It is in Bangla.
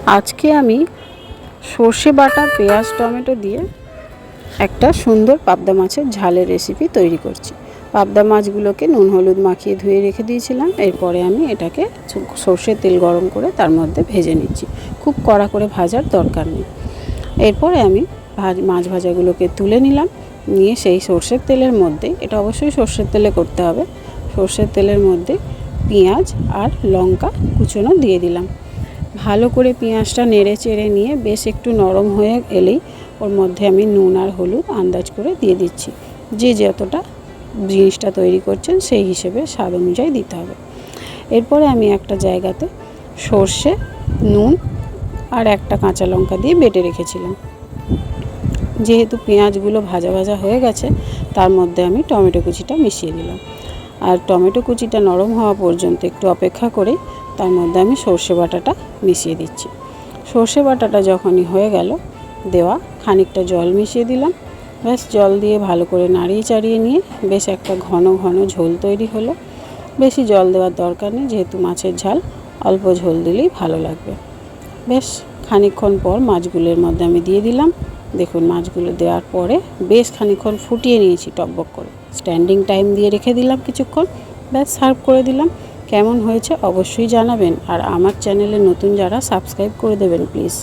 আজকে আমি সর্ষে বাটা পেঁয়াজ টমেটো দিয়ে একটা সুন্দর পাবদা মাছের ঝালের রেসিপি তৈরি করছি। পাবদা মাছগুলোকে নুন হলুদ মাখিয়ে ধুয়ে রেখে দিয়েছিলাম। এরপরে আমি এটাকে সর্ষের তেল গরম করে তার মধ্যে ভেজে নিচ্ছি। খুব কড়া করে ভাজার দরকার নেই। এরপরে আমি মাছ ভাজাগুলোকে তুলে নিলাম, নিয়ে সেই সর্ষের তেলের মধ্যে, এটা অবশ্যই সর্ষের তেলে করতে হবে, সর্ষের তেলের মধ্যে পেঁয়াজ আর লঙ্কা কুচনো দিয়ে দিলাম। ভালো করে পেঁয়াজটা নেড়ে চেড়ে নিয়ে বেশ একটু নরম হয়ে এলেই ওর মধ্যে আমি নুন আর হলুদ আন্দাজ করে দিয়ে দিচ্ছি। যে যতটা জিনিসটা তৈরি করছেন সেই হিসেবে স্বাদ অনুযায়ী দিতে হবে। এরপরে আমি একটা জায়গাতে সর্ষে, নুন আর একটা কাঁচা লঙ্কা দিয়ে বেটে রেখেছিলাম। যেহেতু পেঁয়াজগুলো ভাজা ভাজা হয়ে গেছে, তার মধ্যে আমি টমেটো কুচিটা মিশিয়ে দিলাম। আর টমেটো কুচিটা নরম হওয়া পর্যন্ত একটু অপেক্ষা করে তার মধ্যে আমি সর্ষে বাটাটা মিশিয়ে দিচ্ছি। সর্ষে বাটাটা যখনই হয়ে গেল, দেওয়া খানিকটা জল মিশিয়ে দিলাম। ব্যাস, জল দিয়ে ভালো করে নাড়িয়ে চাড়িয়ে নিয়ে বেশ একটা ঘন ঘন ঝোল তৈরি হলো। বেশি জল দেওয়ার দরকার নেই, যেহেতু মাছের ঝাল, অল্প ঝোল দিলেই ভালো লাগবে। বেশ খানিকক্ষণ পর মাছগুলোর মধ্যে আমি দিয়ে দিলাম। দেখুন, মাছগুলো দেওয়ার পরে বেশ খানিকক্ষণ ফুটিয়ে নিয়েছি টকবক করে। স্ট্যান্ডিং টাইম দিয়ে রেখে দিলাম কিছুক্ষণ। ব্যাস, সার্ভ করে দিলাম। কেমন হয়েছে অবশ্যই জানাবেন, আর আমার চ্যানেলে নতুন যারা সাবস্ক্রাইব করে দেবেন প্লিজ।